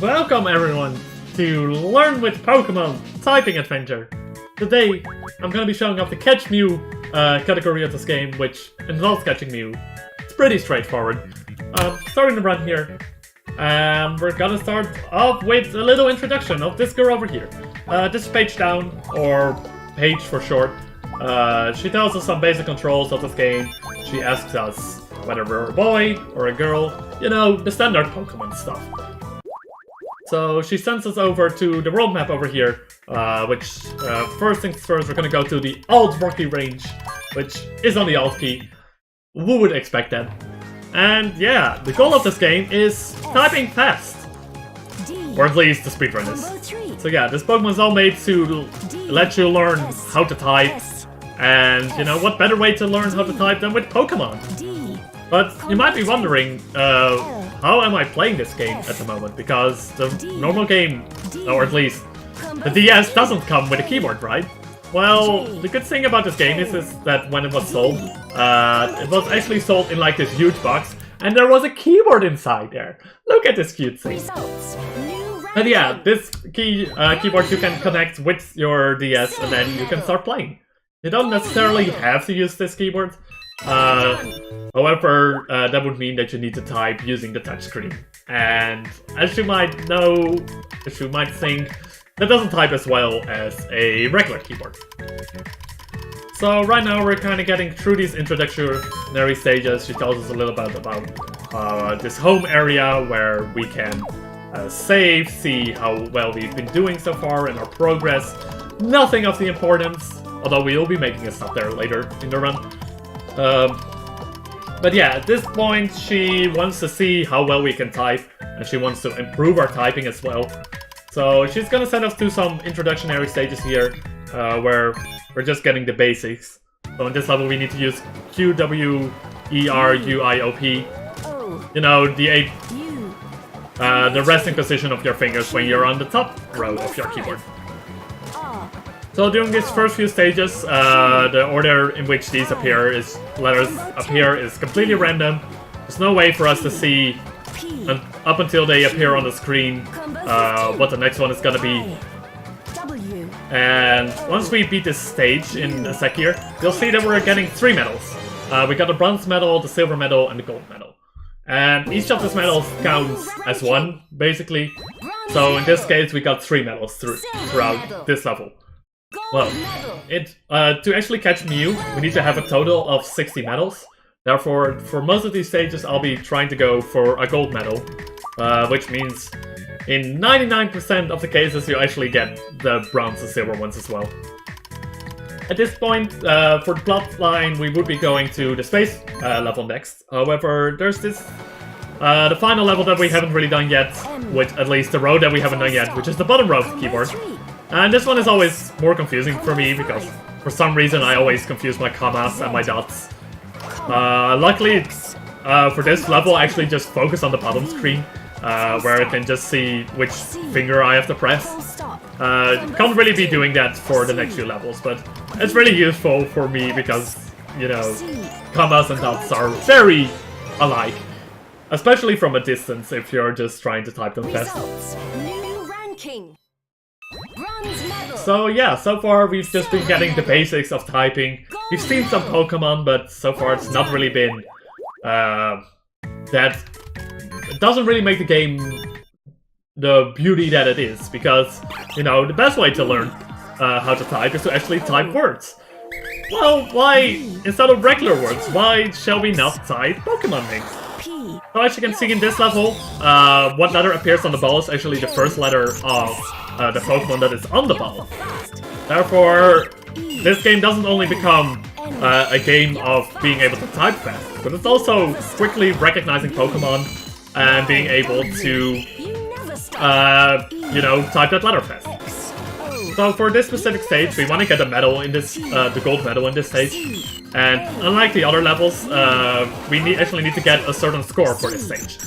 Welcome everyone to Learn with Pokémon Typing Adventure. Today, I'm gonna be showing off the Catch Mew category of this game, which involves catching Mew. It's pretty straightforward. Starting the run here. We're gonna start off with a little introduction of this girl over here. This is page down, or page for short. She tells us some basic controls of this game. She asks us whether we're a boy or a girl. You know, the standard Pokémon stuff. So she sends us over to the world map over here, which, first things first, we're gonna go to the Alt Rocky Range, which is on the Alt key. Who would expect that? And yeah, the goal of this game is typing fast. Or at least the speedrun is. So yeah, this Pokemon is all made to let you learn how to type. And you know, what better way to learn how to type than with Pokemon? But you might be wondering, how am I playing this game at the moment? Because the normal game, or at least the DS, doesn't come with a keyboard, right? Well, the good thing about this game is that when it was sold, it was actually sold in like this huge box, and there was a keyboard inside there. Look at this cute thing. And yeah, this keyboard you can connect with your DS, and then you can start playing. You don't necessarily have to use this keyboard. However, that would mean that you need to type using the touchscreen. And as you might know, as you might think, that doesn't type as well as a regular keyboard. So right now we're kind of getting through these introductory stages. She tells us a little bit about this home area where we can save, see how well we've been doing so far in our progress. Nothing of the importance, although we will be making a stop there later in the run. But yeah, at this point she wants to see how well we can type, and she wants to improve our typing as well. So she's gonna send us to some introductory stages here, where we're just getting the basics. So in this level we need to use Q, W, E, R, U, I, O, P. You know, the resting position of your fingers when you're on the top row of your keyboard. So during these first few stages, the order in which these letters appear is completely random. There's no way for us to see up until they appear on the screen what the next one is gonna be. And once we beat this stage in a sec here, you'll see that we're getting 3 medals. We got the bronze medal, the silver medal, and the gold medal. And each of these medals counts as one, basically. So in this case, we got 3 medals throughout this level. Well, to actually catch Mew, we need to have a total of 60 medals. Therefore, for most of these stages, I'll be trying to go for a gold medal, which means in 99% of the cases, you actually get the bronze and silver ones as well. At this point, for the plot line, we would be going to the space level next. However, there's this the final level that we haven't really done yet, which at least the row that we haven't done yet, which is the bottom row of the keyboard. And this one is always more confusing for me, because for some reason I always confuse my commas and my dots. Luckily, for this level I actually just focus on the bottom screen, where I can just see which finger I have to press. Can't really be doing that for the next few levels, but it's really useful for me because, you know, commas and dots are very alike. Especially from a distance if you're just trying to type them fast. So yeah, so far we've just been getting the basics of typing. We've seen some Pokemon, but so far it's not really been that... It doesn't really make the game the beauty that it is, because, you know, the best way to learn how to type is to actually type words. Well, why, instead of regular words, why shall we not type Pokemon names? So as you can see in this level, what letter appears on the ball is actually the first letter of the Pokemon that is on the ball. Therefore, this game doesn't only become a game of being able to type fast, but it's also quickly recognizing Pokemon and being able to, you know, type that letter fast. So for this specific stage, we want to get a medal in this, the gold medal in this stage. And unlike the other levels, we actually need to get a certain score for this stage.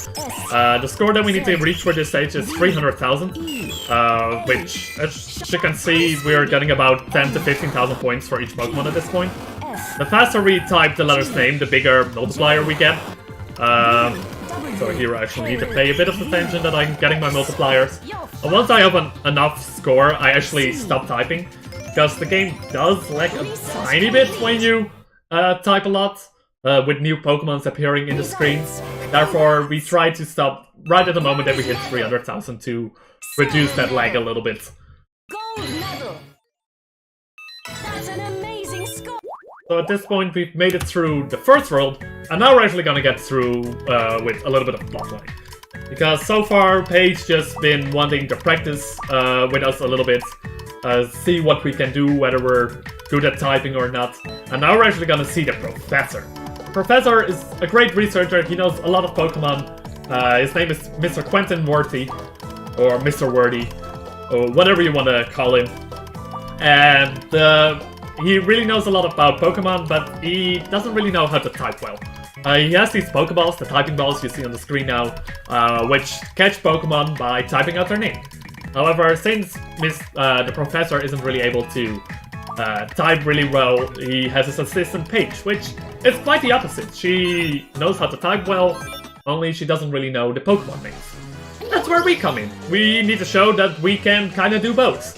The score that we need to reach for this stage is 300,000, which, as you can see, we're getting about 10 to 15,000 points for each Pokemon at this point. The faster we type the letter's name, the bigger multiplier we get. So here I actually need to pay a bit of attention that I'm getting my multipliers. And once I have enough score, I actually stop typing. Because the game does lag a tiny bit when you type a lot, with new Pokemons appearing in the screen. Therefore, we try to stop right at the moment that we hit 300,000 to reduce that lag a little bit. Gold medal. That's an amazing score. So at this point, we've made it through the first world, and now we're actually gonna get through with a little bit of plotline. Because so far, Paige just been wanting to practice with us a little bit, see what we can do, whether we're good at typing or not. And now we're actually gonna see the Professor. The Professor is a great researcher, he knows a lot of Pokemon. His name is Mr. Quentin Worthy, or Mr. Worthy, or whatever you want to call him. And he really knows a lot about Pokemon, but he doesn't really know how to type well. He has these Pokeballs, the typing balls you see on the screen now, which catch Pokemon by typing out their name. However, since the Professor isn't really able to type really well, he has his assistant Paige, which is quite the opposite. She knows how to type well, only she doesn't really know the Pokemon names. That's where we come in. We need to show that we can kind of do both.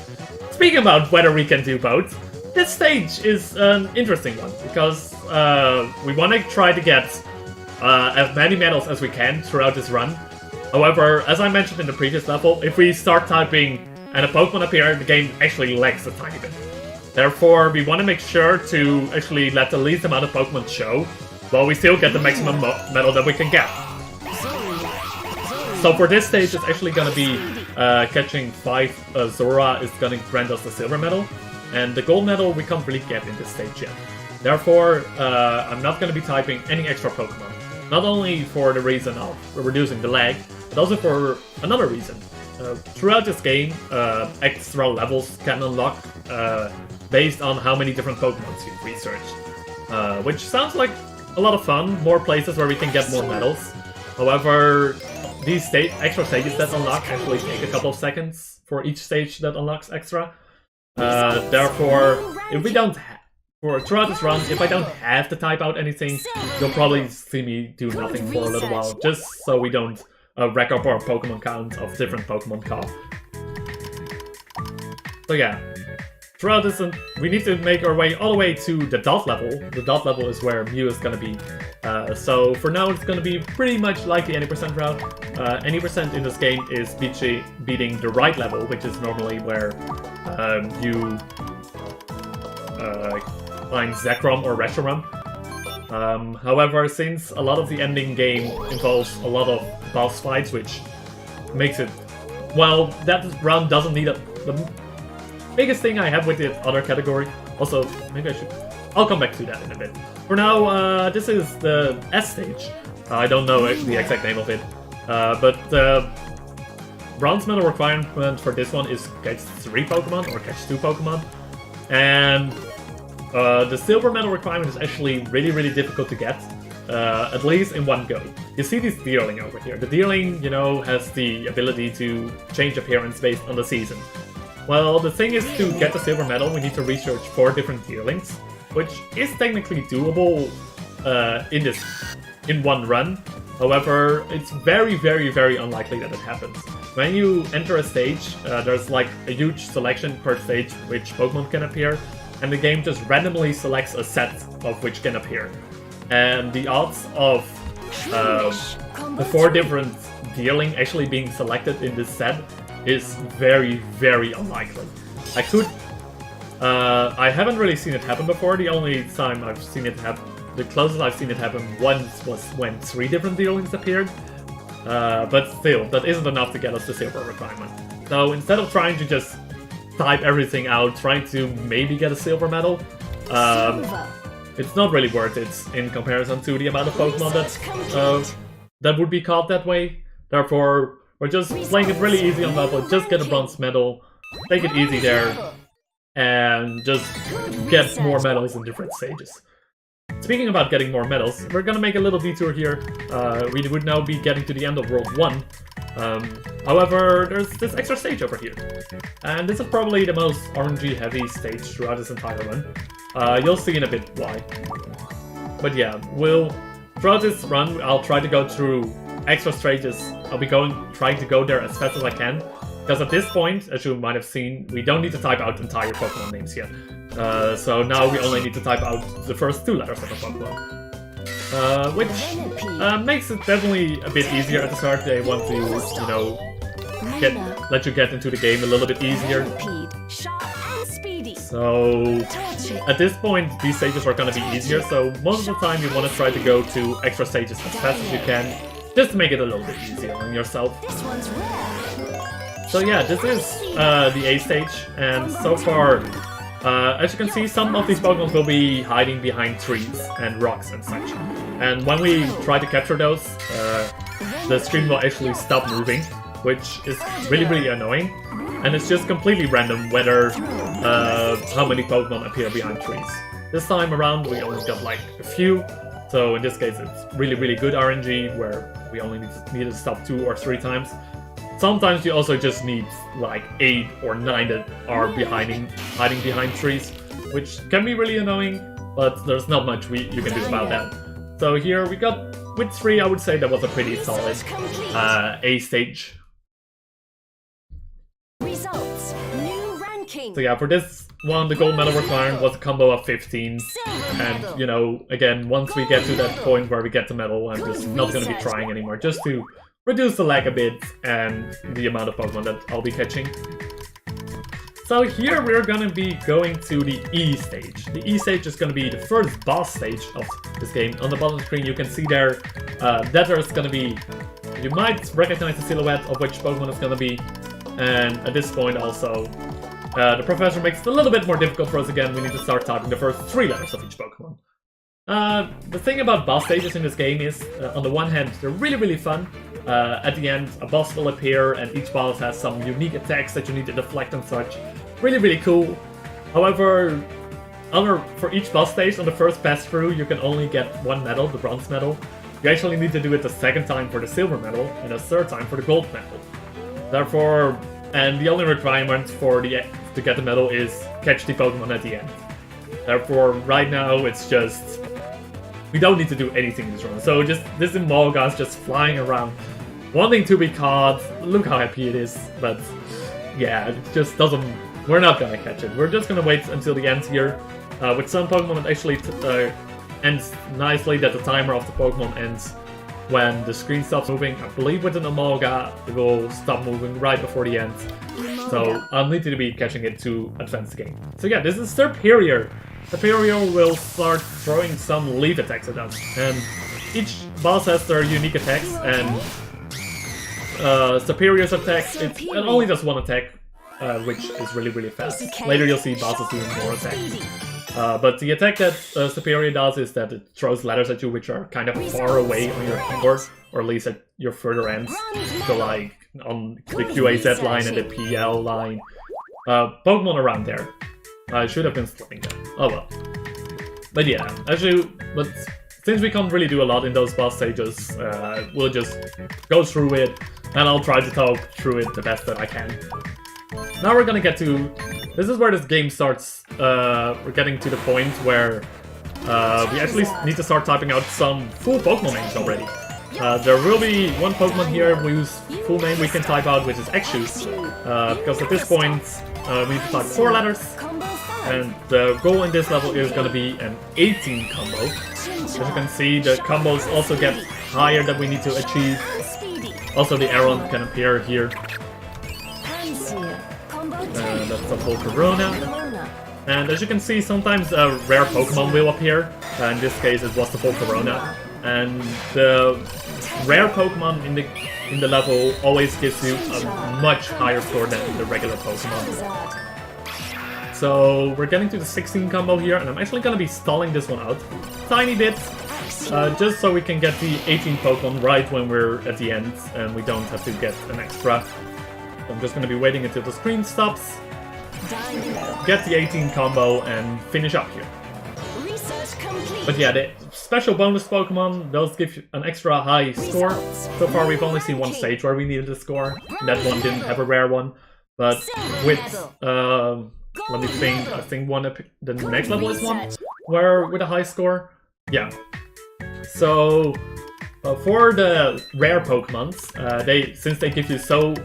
Speaking about whether we can do both, this stage is an interesting one, because we want to try to get as many medals as we can throughout this run. However, as I mentioned in the previous level, if we start typing and a Pokemon appears, the game actually lags a tiny bit. Therefore, we want to make sure to actually let the least amount of Pokemon show, while we still get the maximum medal that we can get. So for this stage, it's actually going to be catching 5 Zora is going to grant us the silver medal, and the gold medal we can't really get in this stage yet. Therefore, I'm not going to be typing any extra Pokemon. Not only for the reason of reducing the lag, but also for another reason. Throughout this game, extra levels can unlock based on how many different Pokemon you've researched. Which sounds like a lot of fun, more places where we can get more medals. However, these extra stages that unlock actually take a couple of seconds for each stage that unlocks extra. Therefore, if we don't throughout this run, if I don't have to type out anything, you'll probably see me do nothing for a little while, just so we don't rack up our Pokemon count of different Pokemon caught. So yeah, throughout this, we need to make our way all the way to the dot level. The dot level is where Mew is going to be. So for now, it's going to be pretty much like the any percent route. Any percent in this game is beating the right level, which is normally where you find Zekrom or Reshiram. However, since a lot of the ending game involves a lot of boss fights, which makes it... Well, that round doesn't need the biggest thing I have with the other category. Also, maybe I should... I'll come back to that in a bit. For now, this is the S stage. I don't know the exact name of it. But the bronze medal requirement for this one is catch 3 Pokemon or catch 2 Pokemon. And the silver medal requirement is actually really difficult to get. At least in one go. You see this Deerling over here. The Deerling, you know, has the ability to change appearance based on the season. Well, the thing is, to get the silver medal, we need to research 4 different Deerlings, which is technically doable in one run. However, it's very unlikely that it happens. When you enter a stage, there's like a huge selection per stage which Pokemon can appear, and the game just randomly selects a set of which can appear. And the odds of the 4 different Deerling actually being selected in this set is very unlikely. I haven't really seen it happen before. The only time I've seen it happen, the closest I've seen it happen once was when 3 different Deerlings appeared. But still, that isn't enough to get us the silver requirement. So instead of trying to just type everything out, trying to maybe get a silver medal, it's not really worth it in comparison to the amount of Pokemon that would be caught that way. Therefore, we're just playing it really easy on level, just get a bronze medal, take it easy there, and just get more medals in different stages. Speaking about getting more medals, we're gonna make a little detour here. We would now be getting to the end of World 1. However, there's this extra stage over here. And this is probably the most RNG heavy stage throughout this entire run. You'll see in a bit why. But yeah, throughout this run, I'll try to go through extra stages, I'll be trying to go there as fast as I can. Because at this point, as you might have seen, we don't need to type out entire Pokemon names yet. So now we only need to type out the first 2 letters of the Pokemon. Which makes it definitely a bit easier at the start. They want to, you know, let you get into the game a little bit easier. So at this point, these stages are going to be easier. So most of the time, you want to try to go to extra stages as fast as you can, just to make it a little bit easier on yourself. So yeah, this is the A stage, and so far, as you can see, some of these Pokemon will be hiding behind trees and rocks and such. And when we try to capture those, the screen will actually stop moving, which is really, really annoying. And it's just completely random whether how many Pokemon appear behind trees. This time around, we only got like a few. So in this case, it's really, really good RNG, where we only need to stop 2 or 3 times. Sometimes you also just need like 8 or 9 that are hiding behind trees, which can be really annoying, but there's not much you can do about that. So here we got, with 3, I would say that was a pretty solid A stage. Results. New ranking. So yeah, for this one, the gold medal requirement was a combo of 15. And, you know, again, once we get to that point where we get the medal, I'm just not going to be trying anymore, just to reduce the lag a bit and the amount of Pokemon that I'll be catching. So here we're gonna be going to the E stage. The E stage is gonna be the first boss stage of this game. On the bottom screen you can see there that there's gonna be, you might recognize the silhouette of which Pokemon it's gonna be. And at this point also, the professor makes it a little bit more difficult for us again. We need to start typing the first 3 letters of each Pokemon. The thing about boss stages in this game is, on the one hand, they're really, really fun. At the end, a boss will appear, and each boss has some unique attacks that you need to deflect and such. Really, really cool. However, for each boss stage, on the first pass through, you can only get 1 medal, the bronze medal. You actually need to do it the 2nd time for the silver medal, and the 3rd time for the gold medal. Therefore, and the only requirement to get the medal is catch the Pokemon at the end. Therefore, right now, it's just, we don't need to do anything in this run. So just this Emolga's just flying around, wanting to be caught. Look how happy it is. But yeah, it just doesn't, we're not gonna catch it. We're just gonna wait until the end here. With some Pokemon, it actually ends nicely, that the timer of the Pokemon ends when the screen stops moving. I believe with an Emolga, it will stop moving right before the end. So I'll need to be catching it to advance the game. So yeah, this is Serperior. Serperior will start throwing some leaf attacks at us, and each boss has their unique attacks, and Serperior's attacks, it only does 1 attack, which is really, really fast. Later you'll see bosses doing more attacks. But the attack that Serperior does is that it throws letters at you which are kind of far away on your keyboard, or at least at your further ends. So like on the QAZ line and the PL line. Pokemon around there. I should have been slipping that. Oh well. But yeah, since we can't really do a lot in those boss stages, we'll just go through it, and I'll try to talk through it the best that I can. Now we're gonna get to, this is where this game starts. We're getting to the point where we actually need to start typing out some full Pokemon names already. There will be 1 Pokemon here whose full name we can type out, which is Exus. Because at this point, we need to type 4 letters. And the goal in this level is going to be an 18 combo. As you can see, the combos also get higher that we need to achieve. Also, the Aron can appear here. That's a Volcarona. And as you can see, sometimes a rare Pokemon will appear. In this case, it was the Volcarona. And the rare Pokemon in the level always gives you a much higher score than the regular Pokemon. So we're getting to the 16 combo here, and I'm actually going to be stalling this one out tiny bit, just so we can get the 18 Pokemon right when we're at the end, and we don't have to get an extra. So I'm just going to be waiting until the screen stops, get the 18 combo, and finish up here. But yeah, the special bonus Pokemon, those give you an extra high score. So far we've only seen 1 stage where we needed a score, and that one didn't have a rare one. But with, let me think, I think the next level is one where with a high score. Yeah. So For the rare Pokemons, since they give you such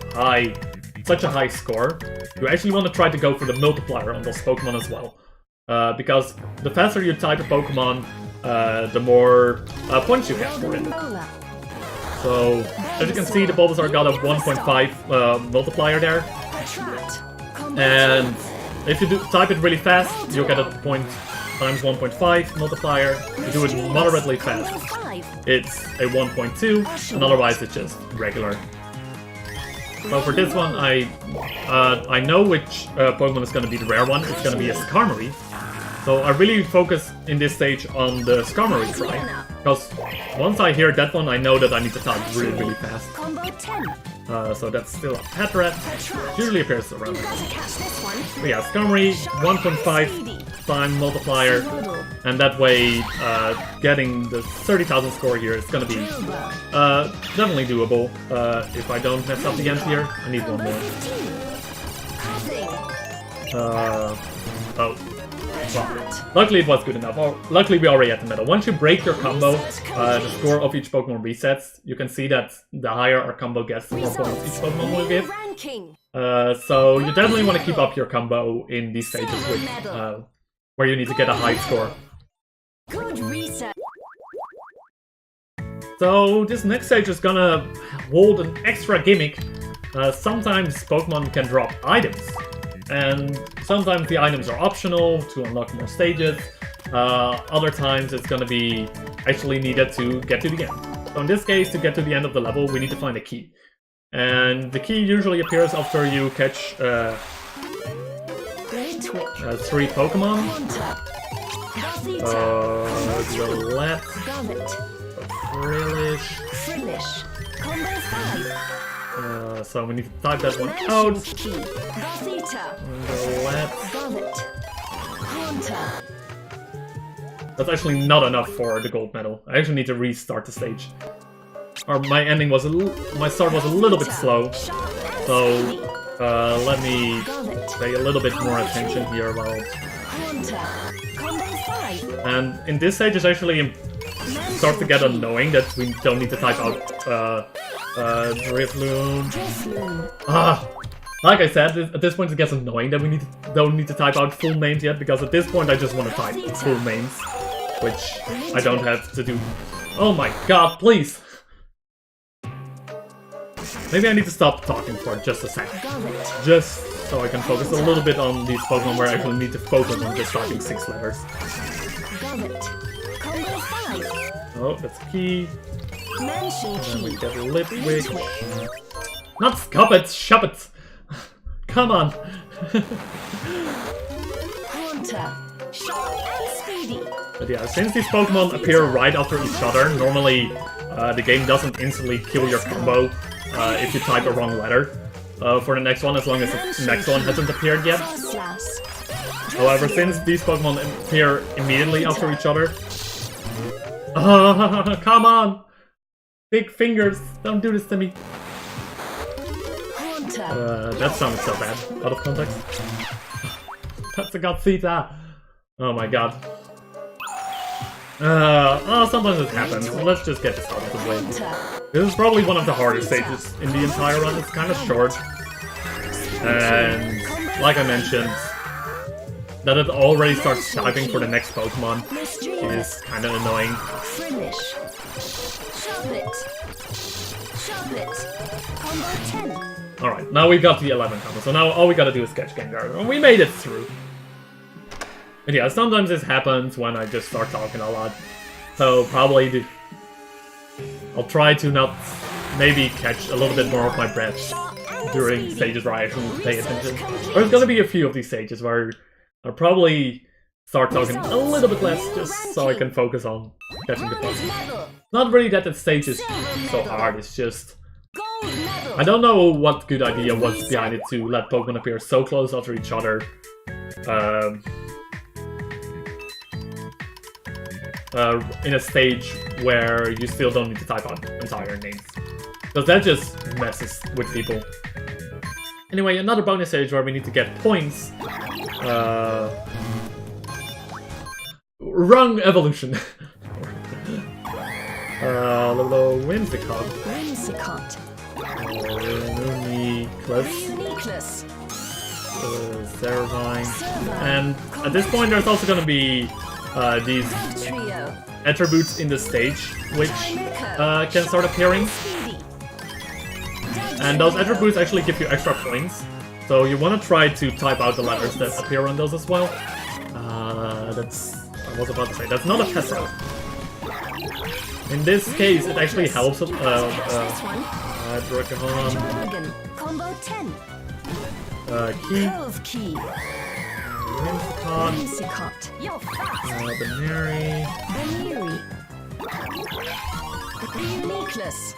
a high score, you actually want to try to go for the multiplier on those Pokemon as well. Because the faster you type a Pokemon, the more points you get for it. So, as you can see, the Bulbasaur got a 1.5 multiplier there. And if you type it really fast, you'll get a point times 1.5 multiplier. If you do it moderately fast, it's a 1.2, and otherwise it's just regular. So for this one, I know which Pokemon is going to be the rare one. It's going to be a Skarmory. So I really focus in this stage on the Skarmory try, because once I hear that one, I know that I need to type really, really fast. So that's still a Patrat. Usually appears around there. But yeah, Skarmory, 1.5 time multiplier, and that way getting the 30,000 score here is gonna be definitely doable. If I don't mess up the end here, I need one more. Oh. Well, luckily it was good enough. Luckily we already had the medal. Once you break your combo, the score of each Pokemon resets. You can see that the higher our combo gets, the more points each Pokemon will give. So you definitely want to keep up your combo in these stages with, where you need to get a high score. So this next stage is gonna hold an extra gimmick. Sometimes Pokemon can drop items. And sometimes the items are optional to unlock more stages. Other times it's gonna be actually needed to get to the end. So in this case, to get to the end of the level, we need to find a key. And the key usually appears after you catch 3 Pokemon. Gillette, Frillish. So we need to type that one out. That's actually not enough for the gold medal. I actually need to restart the stage. Or my ending was my start was a little bit slow. So let me pay a little bit more attention here while. And in this stage, it's actually starts to get annoying that we don't need to type out Drifloon. Like I said, at this point it gets annoying that we don't need to type out full names yet, because at this point I just want to type full names, which I don't have to do. Oh my god, please! Maybe I need to stop talking for just a second. Just so I can focus a little bit on these Pokemon where I actually need to focus on just typing 6 letters. Oh, that's a key. And we get a Lipwick. Not Scuppet, Shuppet! Come on! But yeah, since these Pokemon appear right after each other, normally the game doesn't instantly kill your combo if you type a wrong letter for the next one, as long as the next one hasn't appeared yet. However, since these Pokemon appear immediately after each other... come on! Big fingers, don't do this to me. That sounded so bad, out of context. That's a Godzilla. Oh my god. Sometimes it happens. Let's just get this out of the way. This is probably one of the hardest stages in the entire run. It's kind of short. And, like I mentioned, that it already starts typing for the next Pokemon is kind of annoying. Alright, now we've got the 11 combo, so now all we gotta do is catch Gengar, and we made it through. But yeah, sometimes this happens when I just start talking a lot, so probably I'll try to not maybe catch a little bit more of my breath during stages where I actually need to pay attention. There's gonna be a few of these stages where I'll probably start talking a little bit less, just so I can focus on catching the Pokemon. Not really that the stage is so hard, it's just... I don't know what good idea was behind it to let Pokemon appear so close after each other. In a stage where you still don't need to type out entire names. Because that just messes with people. Anyway, another bonus stage where we need to get points. Wrong evolution. Little Whimsicott. Whimsicott. Uniqueless. Servine. And at this point there's also gonna be these Trio. attributes in the stage which can start appearing. And those attributes actually give you extra points. So you want to try to type out the letters that appear on those as well. That's... I was about to say, that's not a Tesla. In this case, it actually helps. Dragon. Dragon. Combo 10. Key. Cove Key. Whimsicott. Whimsicott. You're fast. Baneri. Baneri. Uniqueless.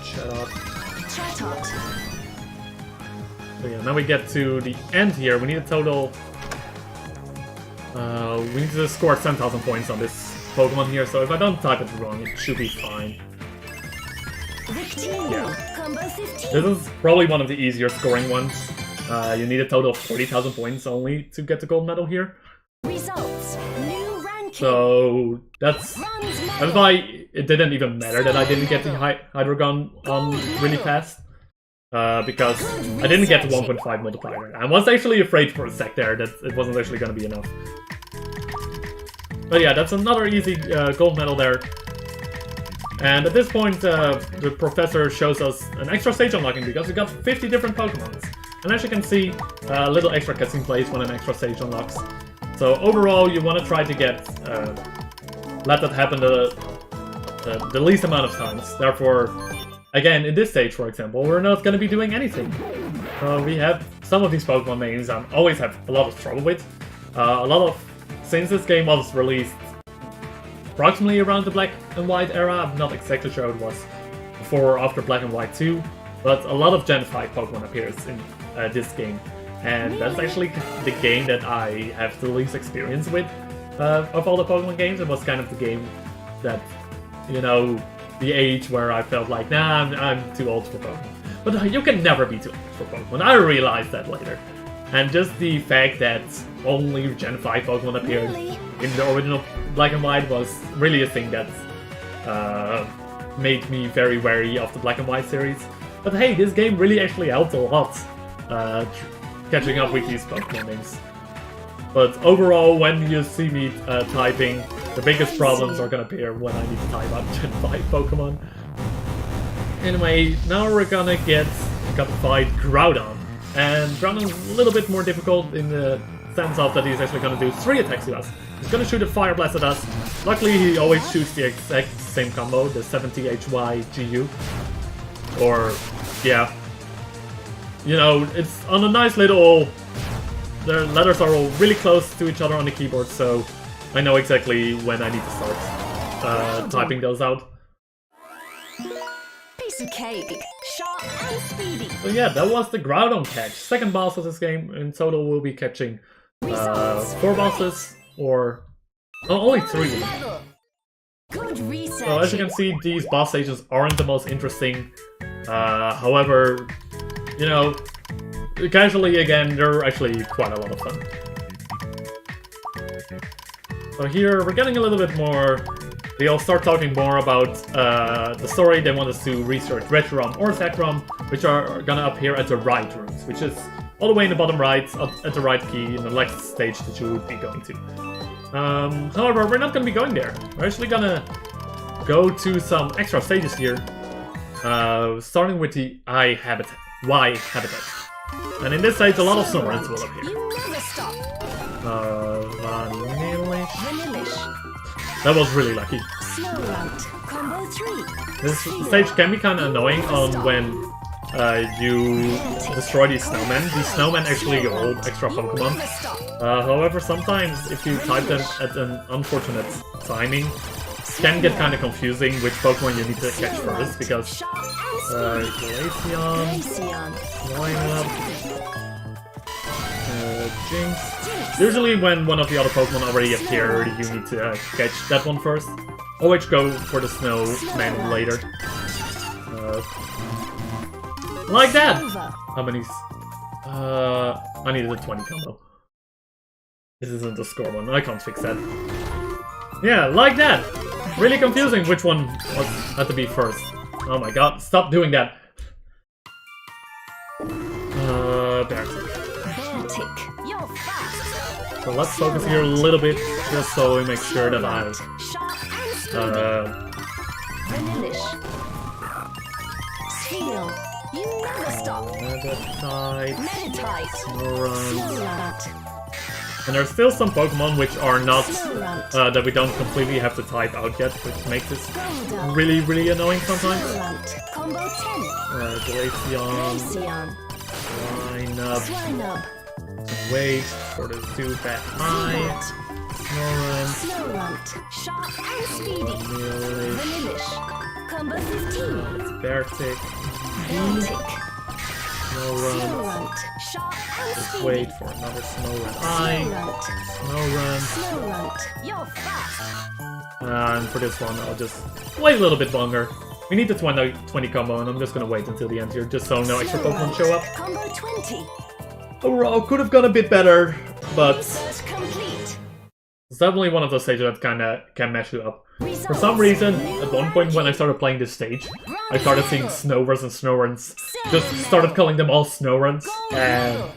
Chatot. So yeah, now we get to the end here. We need a total... we need to score 10,000 points on this Pokemon here, so if I don't type it wrong, it should be fine. Yeah. Combo 15. This is probably one of the easier scoring ones. You need a total of 40,000 points only to get the gold medal here. Results. New ranking. So that's why it didn't even matter that I didn't get the Hydreigon really fast. Because I didn't get the 1.5 multiplier. I was actually afraid for a sec there that it wasn't actually going to be enough. But yeah, that's another easy gold medal there. And at this point, the professor shows us an extra stage unlocking because we got 50 different Pokemons. And as you can see, a little extra cutscene plays when an extra stage unlocks. So overall, you want to try to get let that happen the least amount of times. Therefore, again, in this stage, for example, we're not going to be doing anything. We have some of these Pokemon names I always have a lot of trouble with. Since this game was released approximately around the Black and White era, I'm not exactly sure it was before or after Black and White 2, but a lot of Gen 5 Pokemon appears in this game. And that's actually the game that I have the least experience with of all the Pokemon games. It was kind of the game that, you know, the age where I felt like, nah, I'm too old for Pokemon. But you can never be too old for Pokemon. I realized that later. And just the fact that only Gen 5 Pokemon appeared in the original Black and White was really a thing that made me very wary of the Black and White series. But hey, this game really actually helped a lot catching up with these Pokemon names. But overall, when you see me typing, the biggest problems are gonna appear when I need to type out Gen 5 Pokemon. Anyway, now we're gonna fight Groudon. And Groudon's a little bit more difficult in the sense of that he's actually gonna do 3 attacks to us. He's gonna shoot a Fire Blast at us. Luckily, he always shoots the exact same combo, the 70 HY GU. Or, yeah. You know, it's on a nice little... The letters are all really close to each other on the keyboard, so I know exactly when I need to start typing those out. Piece of cake. Sharp and speedy. So yeah, that was the Groudon catch. Second boss of this game. In total, we'll be catching 4 bosses, or... Oh, only 3. Good research. So as you can see, these boss stages aren't the most interesting. However, you know, casually again, they're actually quite a lot of fun. So here, we're getting a little bit more... They'll start talking more about the story. They want us to research Reshiram or Zekrom, which are gonna appear at the right rooms, which is all the way in the bottom right, at the right key, in the next stage that you would be going to. However, we're not gonna be going there. We're actually gonna go to some extra stages here, starting with the Y habitat. And in this stage, a lot of Snorlax will appear. You never stop. Vanillish. That was really lucky. Snowrunt. Combo 3. This stage can be kind of annoying when you destroy these snowmen. These snowmen actually hold extra Pokemon. However, sometimes if you type them at an unfortunate timing, it can get kind of confusing which Pokemon you need to catch first, because Glaceon, Lineup, Jinx. Usually when one of the other Pokemon already appeared, you need to catch that one first. Always go for the Snowman later. Like that! How many? I needed a 20 combo. This isn't a score one, I can't fix that. Yeah, like that! Really confusing which one had to be first. Oh my god, stop doing that. Baltic, you're fast. So let's focus here a little bit, just so we make sure that I... Sharp and speedy. Vanillish. Steel, you never stop. Meditite, Meditite. Snorunt. Snorunt. And there's still some Pokemon which are not, Snorunt. that we don't completely have to type out yet, which makes this Golduck. really, really annoying sometimes. Snorunt. Combo 10. Glaceon, Glaceon. Lineup, Swinub. wait for the Zubat high, Snorunt, Snorunt. Sharp and speedy. Vanillish, Vanillish. Combo 15. Bertic, Baltic. Snorunt. Snorunt. Sharp and Just speedy. wait for another Snorunt high, Snorunt. Snorunt. Snorunt. You're fast. And for this one, I'll just wait a little bit longer. We need the 20 combo, and I'm just gonna wait until the end here, just so no extra Pokemon show up. Combo 20. Overall, could have gone a bit better, but Research complete. it's definitely one of those stages that kinda can mess you up. For Results. some reason, New at one point when I ranking. started playing this stage, I Bronze started seeing medal. Snovers and Snorunts. Silver Just started medal. calling them all Snorunts, Gold and medal.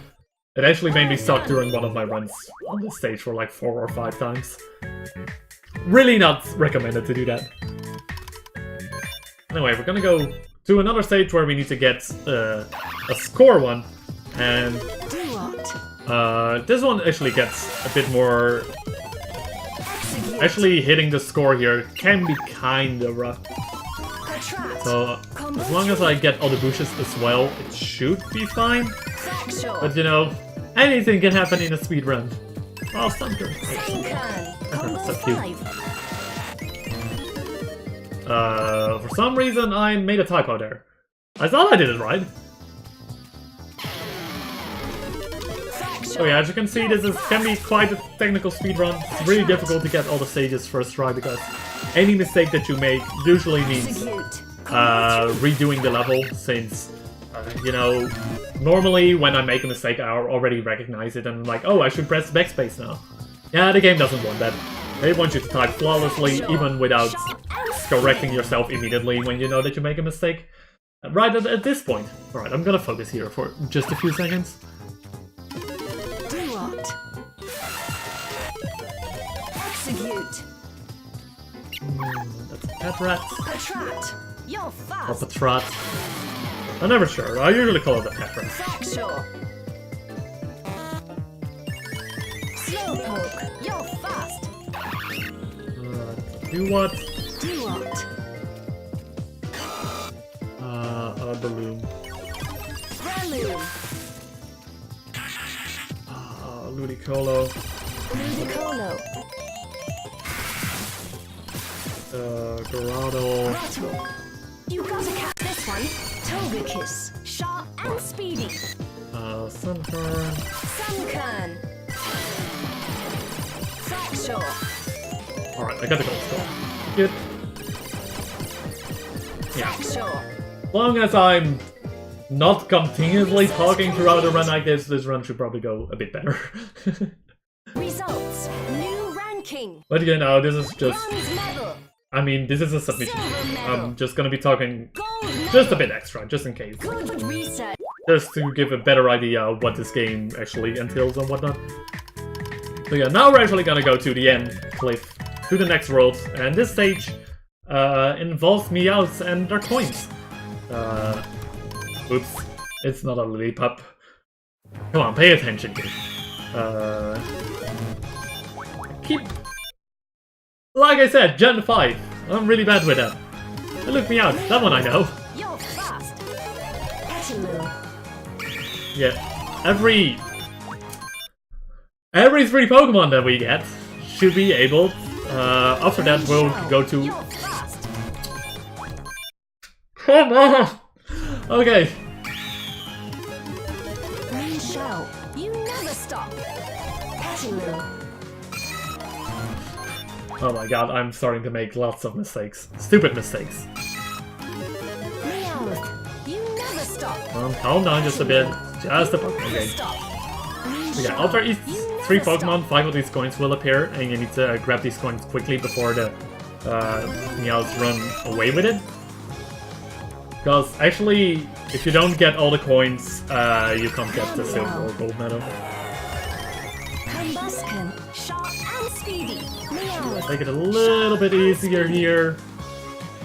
it actually made me suck during one of my runs on this stage for like 4 or 5 times. Really not recommended to do that. Anyway, we're gonna go to another stage where we need to get a score one, and Do what? this one actually gets a bit more... Execute. Actually, hitting the score here can be kinda rough. Attract. So, as long as I get all the bushes as well, it should be fine. Factual. But you know, anything can happen in a speedrun. Oh, Stunker. Sankan. Combo So cute. 5. For some reason, I made a typo there. I thought I did it right. Factual. So yeah, as you can see, this can be quite a technical speedrun. It's really difficult to get all the stages first try, because any mistake that you make usually means Execute. Combo 3. redoing the level, since, you know, normally when I make a mistake I already recognize it and I'm like, oh, I should press backspace now. Yeah, the game doesn't want that. They want you to type flawlessly, even without Sharp and speedy. correcting yourself immediately when you know that you make a mistake. Right at this point. Alright, I'm gonna focus here for just a few seconds. Do what? Execute. That's a Petrat Attract. You're or fast. Patrat. I'm never sure. I usually call it a Petrat. Factual. Slowpoke. You're fast. Do what? Do what? A balloon. Breloom. Ludicolo. Ludicolo. Garado. Rattle. You gotta catch this one. Togekiss. Sharp and speedy. Sunkern. Sunkern. Factual. Alright, I got the gold score. Good. Yeah. Factual. As long as I'm not continuously talking throughout the run like this run should probably go a bit better. Results. New ranking. But you know, this is just... Bronze medal. I mean, this is a submission. Silver medal. I'm just gonna be talking Gold medal. just a bit extra, just in case. Good research. Just to give a better idea of what this game actually entails and whatnot. So yeah, now we're actually gonna go to the end cliff, to the next world, and this stage involves Meowths and their coins. Oops, it's not a Lillipup. Come on, pay attention, kid. Keep... Like I said, Gen 5. I'm really bad with that. And look, Meowth, that one I know. You're fast. Petaloo. Yeah, every 3 Pokemon that we get should be able. After that, we'll go to. You're fast. Come on. Okay. Green shell. You never stop. Petaloo. Oh my god, I'm starting to make lots of mistakes. Stupid mistakes. Meowth. You never stop. Calm down just a bit. Just a Pokemon Never game. stop. Green So yeah, shell. after each You never 3 stop. Pokemon, 5 of these coins will appear, and you need to grab these coins quickly before the Meow's run away with it. Because actually, if you don't get all the coins, you can't get the silver or gold medal. Combustion, sharp and speedy. Meow. Make it a little bit easier here.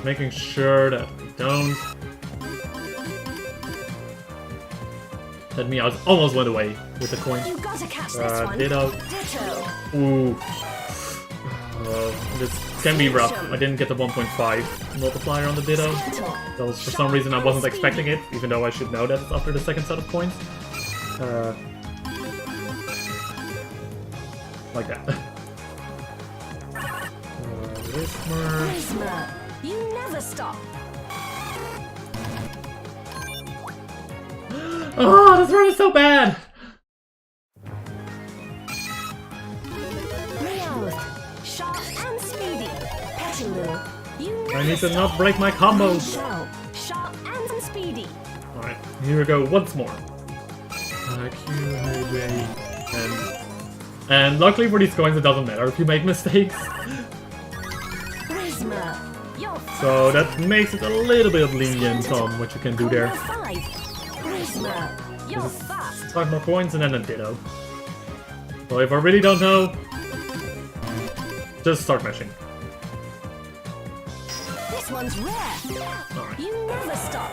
Making sure that we don't. That Meow almost went away with the coin. You gotta catch this one. Ditto. Ditto. Ooh. This can be rough. I didn't get the 1.5 multiplier on the Ditto. That was for some reason I wasn't expecting it, even though I should know that after the second set of coins. Like that. Whismer. You never stop. Oh, this run is so bad! Meowth. Sharp and speedy. Petaloo. You never I need to stop. not break my combos! Shell. Sharp and speedy. Alright, here we go once more. And luckily for these coins it doesn't matter if you make mistakes. Whismer. You're So that makes it a little bit lenient on what you can do there. Combo 5. Whismer. You're fast. 5 more coins and then a Ditto. So if I really don't know, just start mashing. This one's rare. Alright. You never stop.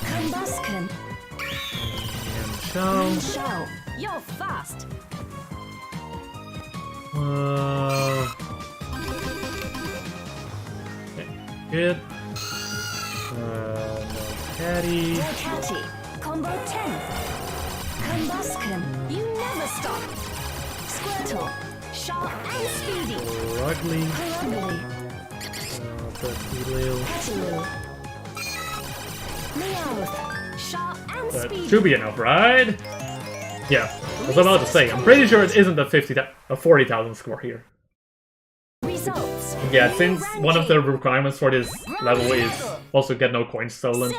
Combustion. And shell. Shell. You're fast. Okay, good. No caddy. Catty. Combo 10. Combustion. You never stop. Squirtle. Sharp and speedy. Ugly. Ugly. Petaloo. Petaloo. Meowth. Sharp and That speedy. should be enough, right? Yeah, I was about to say, I'm pretty sure it isn't a 40,000 score here. Results. Yeah, since one of the requiremements for this level is also get no coins stolen,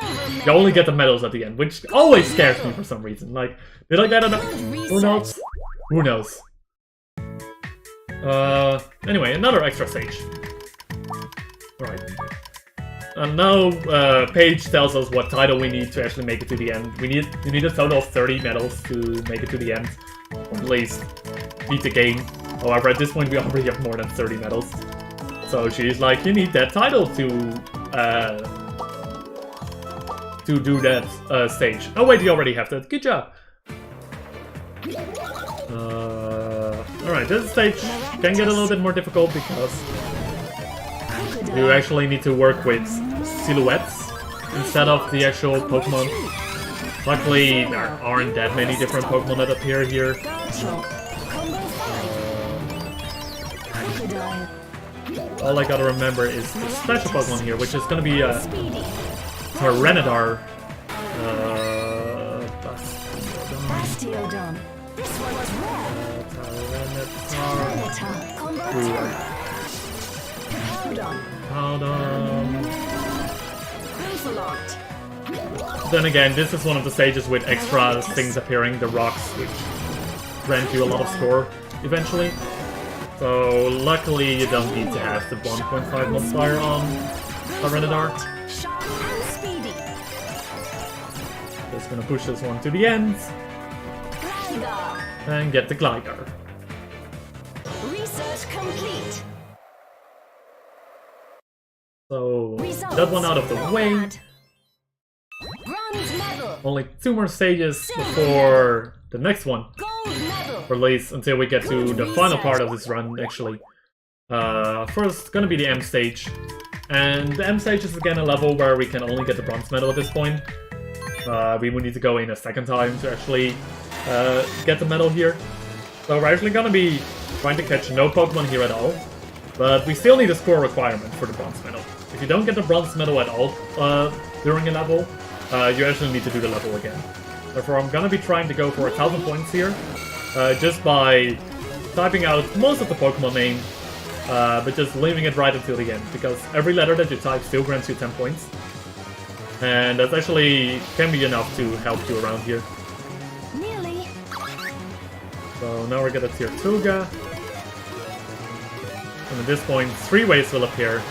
you only get the medals at the end, which always scares me for some reason. Like, did I get enough? Who knows? Who knows? Anyway, another extra stage. Alright. And now Paige tells us what title we need to actually make it to the end. You need a total of 30 medals to make it to the end, or at least beat the game. However, at this point we already have more than 30 medals. So she's like, you need that title to do that stage. Oh wait, you already have that. Good job. Alright, this stage can get a little bit more difficult because you actually need to work with silhouettes instead of the actual Pokemon. Luckily, there aren't that many different Pokemon that appear here. All I gotta remember is the special Pokemon here, which is gonna be a Tyranitar. Bastiodon. This one was rare. Tyranitar. Combo 10. Capoudon. Hold on. Griffalot. Then again, this is one of the stages with extra things appearing, the rocks, which grant you a lot of score eventually. So luckily you don't need to have the 1.5 multiplier on Tyranitar. Sharp and speedy. Just gonna push this one to the end Gligar. and get the Gligar. Research complete. So Results. that one out of the way. Bronze medal. Only 2 more stages before the next one. Gold medal. Or at least until we get to the final part of this run, actually. First, gonna be the M stage. And the M stage is again a level where we can only get the bronze medal at this point. We would need to go in a second time to actually get the medal here. So we're actually gonna be trying to catch no Pokemon here at all. But we still need a score requirement for the bronze medal. If you don't get the bronze medal at all during a level, you actually need to do the level again. Therefore, I'm gonna be trying to go for 1,000 points here, just by typing out most of the Pokemon name, but just leaving it right until the end, because every letter that you type still grants you 10 points. And that actually can be enough to help you around here. Nearly. So now we're gonna Tirtuga. And at this point, 3 waves will appear.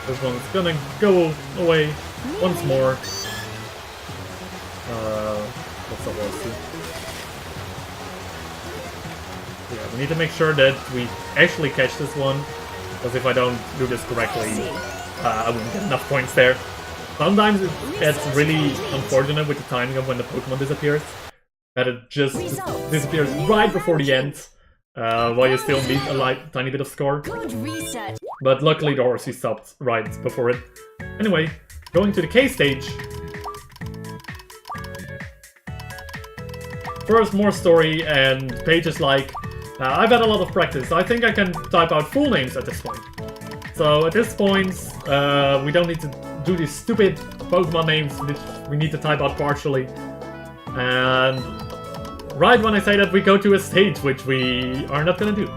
This one's gonna go away once more. What's the velocity? Yeah, we need to make sure that we actually catch this one, because if I don't do this correctly, I wouldn't get enough points there. Sometimes it's really unfortunate with the timing of when the Pokemon disappears, that it just disappears right before the end, while you still need a tiny bit of score. But luckily the Horsey stopped right before it. Anyway, going to the K stage. First, more story and pages like, I've had a lot of practice, I think I can type out full names at this point. So at this point, we don't need to do these stupid Pokemon names which we need to type out partially. And right when I say that, we go to a stage which we are not gonna do.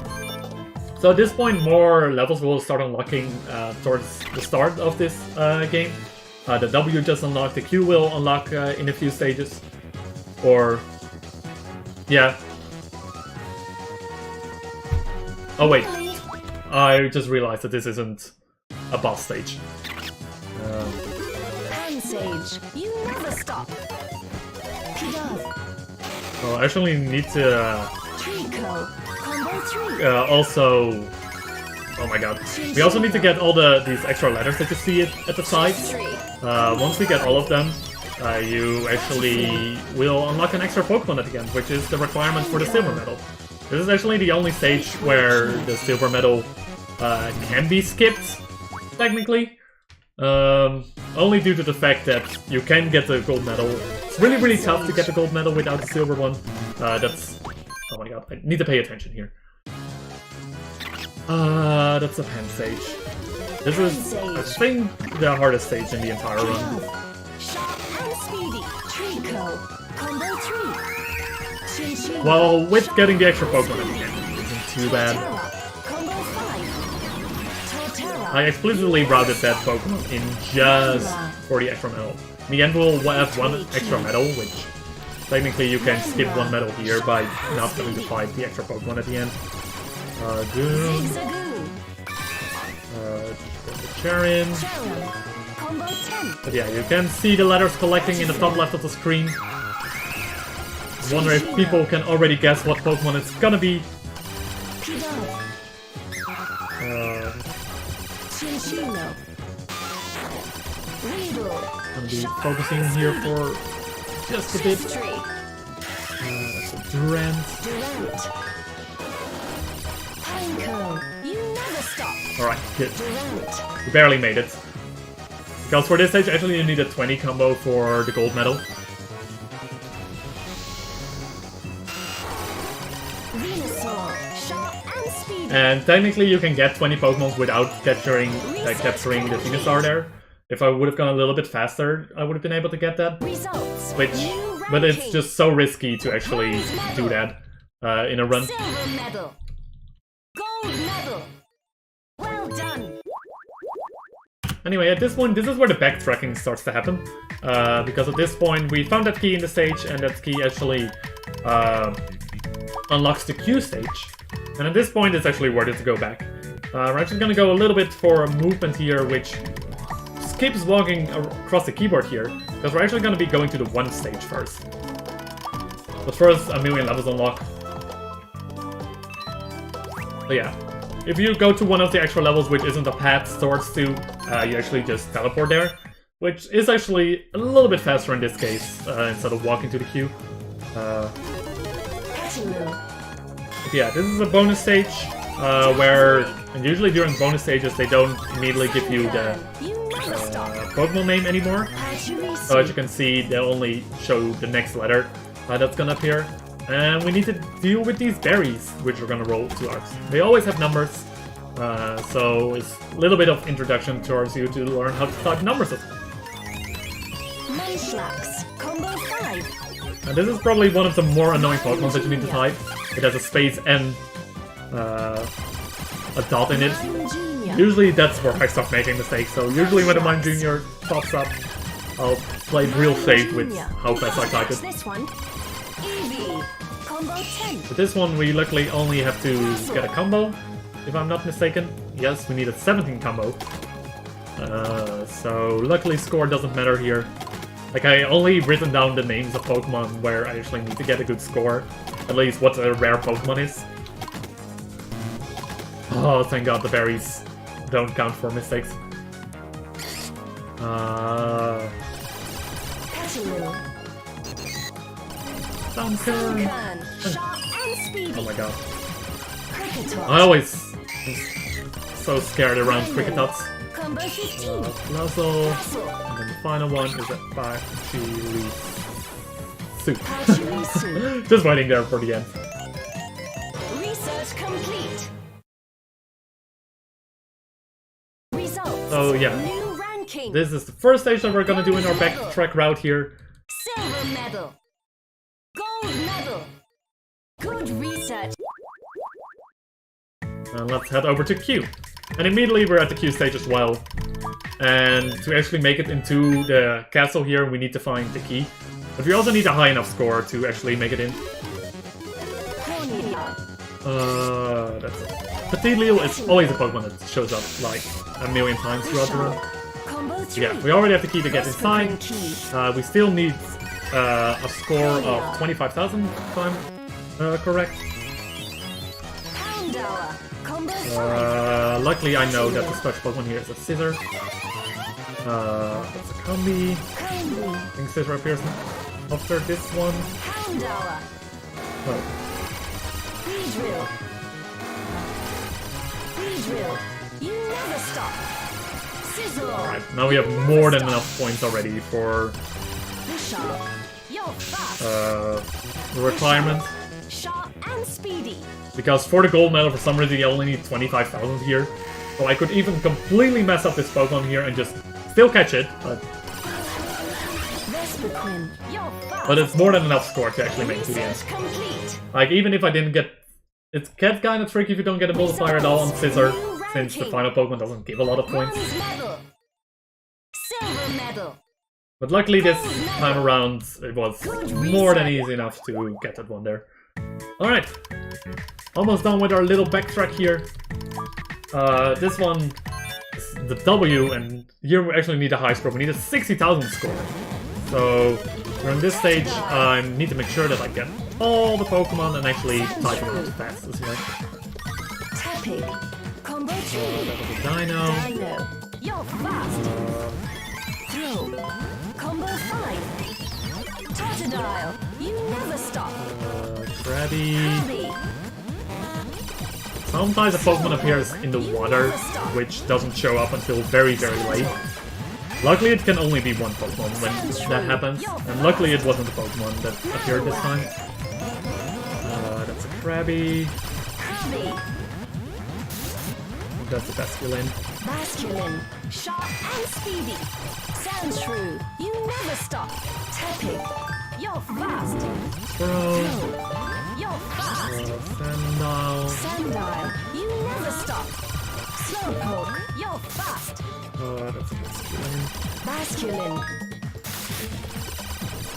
So at this point, more levels will start unlocking towards the start of this game. The W just unlocked, the Q will unlock in a few stages. Or... yeah. Oh wait, I just realized that this isn't a boss stage. Hand Sage, you never stop. Well, I actually need to Trico, combo 3. also... oh my god. We also need to get all these extra letters that you see at the sides. Once we get all of them, you actually will unlock an extra Pokemon at the end, which is the requirement for the Silver Medal. This is actually the only stage where the Silver Medal can be skipped, technically. Only due to the fact that you can get the Gold Medal. It's really, really tough to get the Gold Medal without the Silver one. That's... oh my god, I need to pay attention here. That's a pen stage. This is, I think, the hardest stage in the entire run. Well, with getting the extra Pokemon at the end, it isn't too bad. I explicitly routed that Pokemon in just for the extra medal. In the end, we'll have one extra medal, which technically you can skip one medal here by not having to fight the extra Pokemon at the end. Goon. Charin. But yeah, you can see the letters collecting in the top left of the screen. I wonder if people can already guess what Pokemon it's gonna be. I'm gonna be focusing here for just a bit. That's a Durant. Alright, good. We barely made it. Because for this stage, actually you need a 20 combo for the gold medal. And technically you can get 20 Pokemon without capturing the Venusaur there. If I would have gone a little bit faster, I would have been able to get that. But it's just so risky to actually do that in a run. Silver medal. Gold medal. Well done. Anyway, at this point, this is where the backtracking starts to happen. Because at this point, we found that key in the stage, and that key actually unlocks the Q stage. And at this point, it's actually worth it to go back. We're actually going to go a little bit for a movement here, which skips walking across the keyboard here, because we're actually going to be going to the 1 stage first. But first, a million levels unlock. So yeah, if you go to one of the extra levels which isn't a path towards to, you actually just teleport there, which is actually a little bit faster in this case, instead of walking to the queue. Yeah, this is a bonus stage, where, and usually during bonus stages they don't immediately give you the Pokemon name anymore. So as you can see, they only show the next letter that's gonna appear. And we need to deal with these berries, which we're gonna roll to ours. They always have numbers, so it's a little bit of introduction towards you to learn how to type numbers. Combo 5. And this is probably one of the more annoying Pokemon that you need to type. It has a space and a dot in it. Usually that's where I start making mistakes, so usually when the Mime Jr. pops up, I'll play real safe with how fast I type it. Combo 10. With this one, we luckily only have to get a combo, if I'm not mistaken. Yes, we need a 17 combo. So luckily score doesn't matter here. Like, I only written down the names of Pokemon where I actually need to get a good score. At least what a rare Pokemon is. Oh, thank god the berries don't count for mistakes. Duncan! Sharp and speedy. Oh my god. Cricketot. I always so scared around Cricketots. Combo 15. Blazzle. Castle. And then the final one is a Pachiri Soup. Pachiri Soup. Just waiting there for the end. Research complete. Results. Oh yeah. New ranking. This is the first stage that we're gonna do in our backtrack route here. Silver medal. Gold medal. Good research. And let's head over to Q. And immediately we're at the Q stage as well. And to actually make it into the castle here, we need to find the key. But we also need a high enough score to actually make it in. That's it. Petilio is always a Pokemon that shows up like a million times throughout the run. Combo 3. Yeah, we already have the key to get inside. We still need a score of 25,000, if I'm correct. Poundour. Combo 5. Luckily I know that the special Pokemon here is a Scissor. That's a Combi. Combi. I think Scissor appears after this one. Poundour. Oh. Speedrun. Speedrun. You never stop. Sizzle. Alright, now we have more than enough points already for Sharp. You're fast. the requirement. Sharp and speedy. Because for the gold medal, for some reason, you only need 25,000 here. So I could even completely mess up this Pokemon here and just still catch it. Vespiquen. You're fast. But it's more than enough score to actually make it to the end. Research complete. Like, even if I didn't get... It gets kind of tricky if you don't get a multiplier at all on Scissor, since the final Pokemon doesn't give a lot of points. Bronze medal. Silver medal. But luckily this time around, it was more than easy enough to get that one there. Alright. Almost done with our little backtrack here. This one is the W, and here we actually need a high score. We need a 60,000 score. So, during this stage, I need to make sure that I get all the Pokemon and actually type them out fast as well. Tapping. Combo 3. That was a Dino. Dino. You're fast. Throw. Combo 5. Totodile. You never stop. Krabby. Abby. Sometimes a Pokemon appears in the water, which doesn't show up until very, very late. Luckily it can only be one Pokemon when that happens, and luckily it wasn't a Pokemon that appeared this time. That's a Krabby. Krabby. That's a Basculin. Basculin. Sharp and speedy. Sandshrew. You never stop. Tapping. You're fast. Squirrel. You're fast. Sandile. Sandile. You never stop. Slowpoke. You're fast. That's a Basculin. Basculin.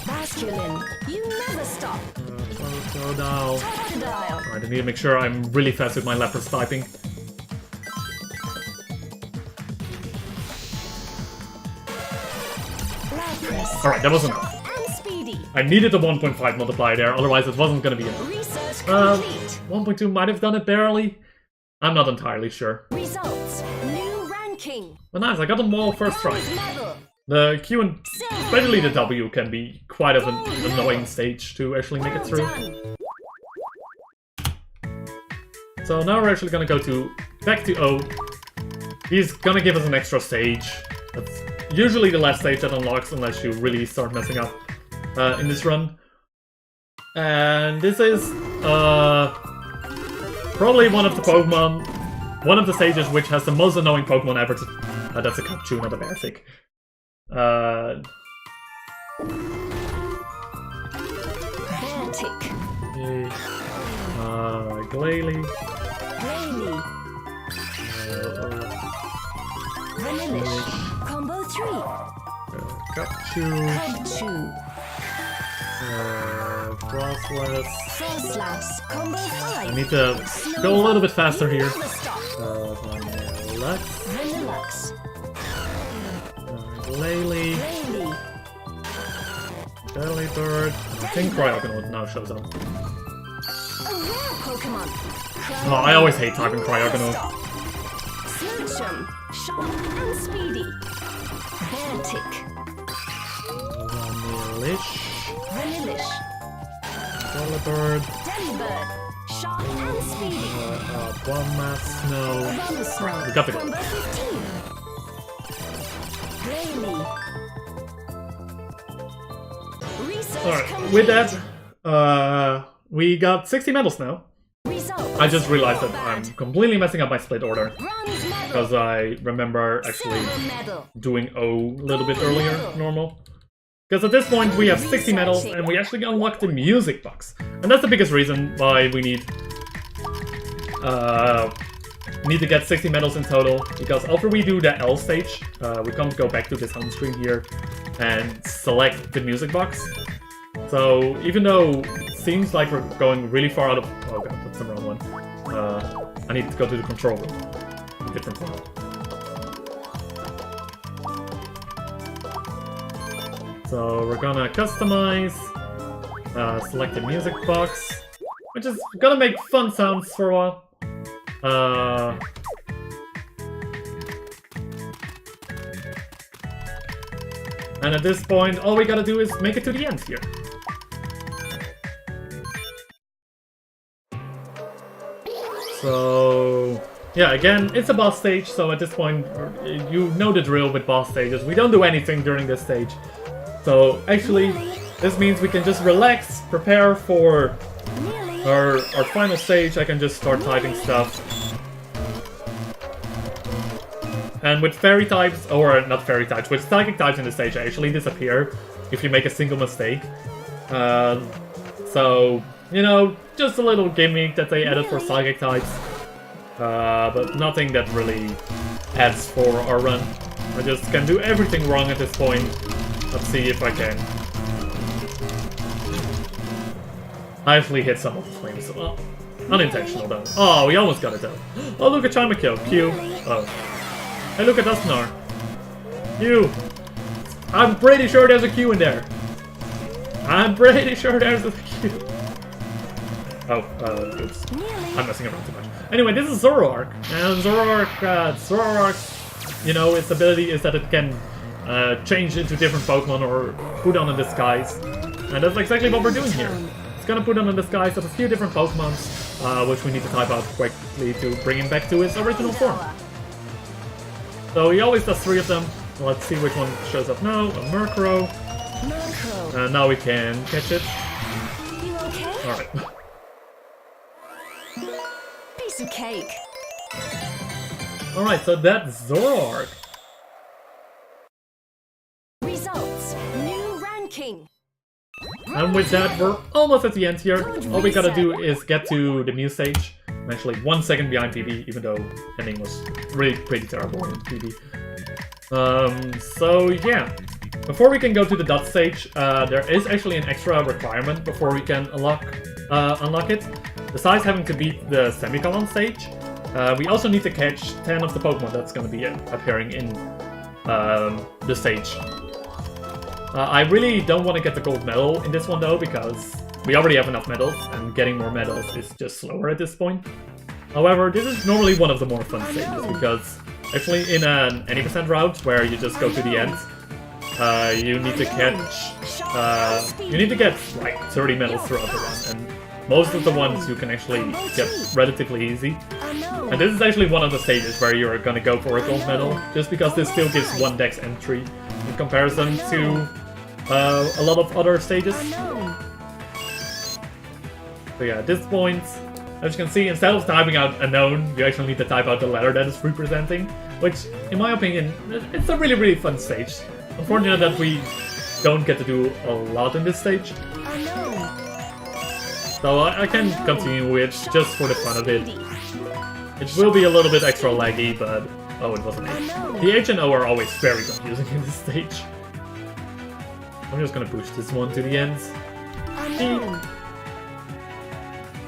Basculin. You never stop. Totodile. Totodile. Alright, I need to make sure I'm really fast with my Lapras typing. Lapras. Alright, that was enough. And speedy. I needed a 1.5 multiplier there, otherwise it wasn't gonna be enough. Research complete. 1.2 might have done it barely. I'm not entirely sure. Results. New ranking. But nice, I got them all first try. Bronze medal. The Q and especially the W can be quite of an annoying stage to actually make it Well through. done. So now we're actually gonna go back to O. He's gonna give us an extra stage. That's usually the last stage that unlocks unless you really start messing up in this run. And this is probably one of the stages which has the most annoying Pokemon ever. That's a Kachu, not a Bearsic. Beartic. Glalie. Glalie. Vanillish. Combo 3. Kachu. Kachu. Frostless. Frost Slash, combo 5. I need to go a little bit faster here. Never stop. Let's... Vanillux. Lily. Lily. Delibird. I think Cryogonal now shows up. A rare Pokemon. Oh, I always hate typing Cryogonal. Smoochum. Sharp and speedy. Beartic. Vanillish. Delibird. Delibird. Sharp and speedy. Bombmass, Snow. Bumsnow. We got the goal. Combo 15. Glalie. Research Alright, complete. with that, we got 60 medals now. Results. I just realized that Bad. I'm completely messing up my split order. Bronze medal. Because I remember actually Silver medal. doing O a little bit earlier, normal. Because at this point we have 60 medals and we actually unlocked the music box. And that's the biggest reason why we need to get 60 medals in total. Because after we do the L stage, we can't go back to this home screen here and select the music box. So even though it seems like we're going really far out of... Oh god, that's the wrong one. I need to go to the control room. Different one. So we're gonna customize, select the music box, which is gonna make fun sounds for a while. And at this point, all we gotta do is make it to the end here. So, yeah, again, it's a boss stage, so at this point, you know the drill with boss stages. We don't do anything during this stage. So, actually, this means we can just relax, prepare for our final stage. I can just start typing stuff. And with fairy types, or not fairy types, with psychic types in the stage actually disappear if you make a single mistake. So, you know, just a little gimmick that they added for psychic types. But nothing that really adds for our run. I just can do everything wrong at this point. Let's see if I can. I actually hit some of the flames. Oh, unintentional though. Oh, we almost got it though. Oh, look at Chimakill. Q. Oh. Hey, look at Dusknar. Q. I'm pretty sure there's a Q in there. I'm pretty sure there's a Q. Oh, oops. I'm messing around too much. Anyway, this is Zoroark. And Zoroark, you know, its ability is that it can change into different Pokemon or put on a disguise. And that's exactly what we're doing here. It's gonna put on a disguise of a few different Pokemon, which we need to type out quickly to bring him back to his original form. So he always does 3 of them. Let's see which one shows up now. A Murkrow. And now we can catch it. You okay? Alright. Piece of cake. Alright, so that's Zoroark. Results. New ranking. And with that, we're almost at the end here. All we gotta do is get to the Mew stage. I'm actually 1 second behind PB, even though ending was really pretty terrible in PB. So yeah. Before we can go to the dot stage, there is actually an extra requirement before we can unlock it. Besides having to beat the semicolon stage, we also need to catch 10 of the Pokemon that's going to be appearing in the stage. I really don't want to get the gold medal in this one though, because we already have enough medals, and getting more medals is just slower at this point. However, this is normally one of the more fun stages, because actually in an any % route where you just go to the end, you need to catch, get like 30 medals throughout the run, and most of the ones you can actually get relatively easy. And this is actually one of the stages where you're gonna go for a gold medal, just because this still gives 1 dex entry in comparison to a lot of other stages. So yeah, at this point, as you can see, instead of typing out unknown, you actually need to type out the letter that it's representing, which, in my opinion, it's a really, really fun stage. Unfortunate that we don't get to do a lot in this stage. So I can continue with just for the fun of it. It will be a little bit extra laggy, but... Oh, it wasn't H. The H and O are always very confusing in this stage. I'm just gonna push this one to the end.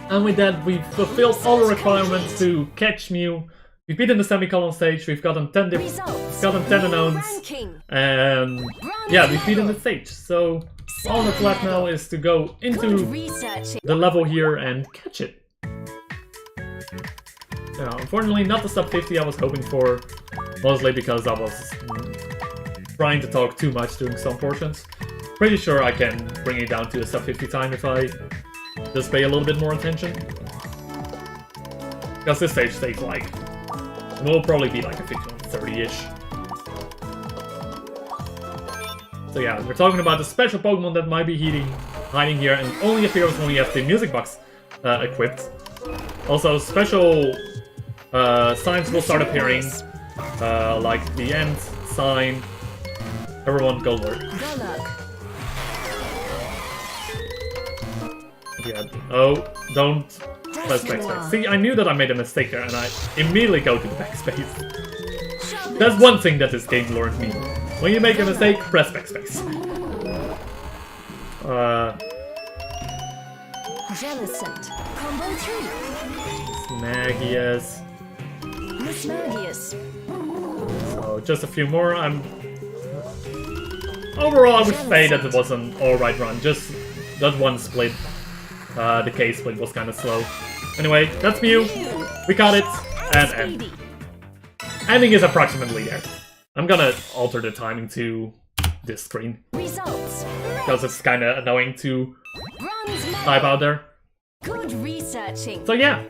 And with that, we've fulfilled all the requirements to catch Mew. We've beaten the semicolon stage, we've gotten 10 unknowns, and yeah, we've beaten the stage. So all that's left now is to go into the level here and catch it. Yeah, unfortunately not the sub 50 I was hoping for, mostly because I was trying to talk too much during some portions. Pretty sure I can bring it down to a sub 50 time if I just pay a little bit more attention. Because this stage takes like, it will probably be like a 50-30-ish. So yeah, we're talking about the special Pokemon that might be hiding here and only appears when we have the music box equipped. Also, special signs will start appearing, like the end sign. Everyone go lurk. Yeah. Oh, don't press backspace. See, I knew that I made a mistake there, and I immediately go to the backspace. That's one thing that this game learned me. When you make a mistake, press backspace. Jellicent. Combo 3. Magius. Magius. So, just a few more. Overall, I would say that it was an alright run. Just that one split. The case split was kind of slow. Anyway, that's Mew. We got it. And end. Ending is approximately there. I'm gonna alter the timing to this screen. Because it's kind of annoying to type out there. Good researching. So yeah,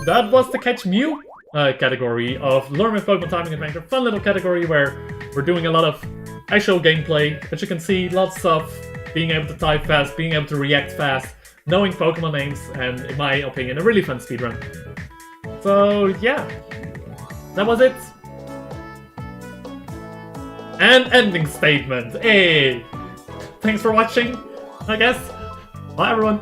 that was the Catch Mew category of Learn with Pokemon Timing Adventure. Fun little category where we're doing a lot of actual gameplay. As you can see, lots of being able to type fast, being able to react fast, knowing Pokemon names, and in my opinion, a really fun speedrun. So yeah, that was it. And ending statement. Hey! Thanks for watching, I guess. Bye everyone.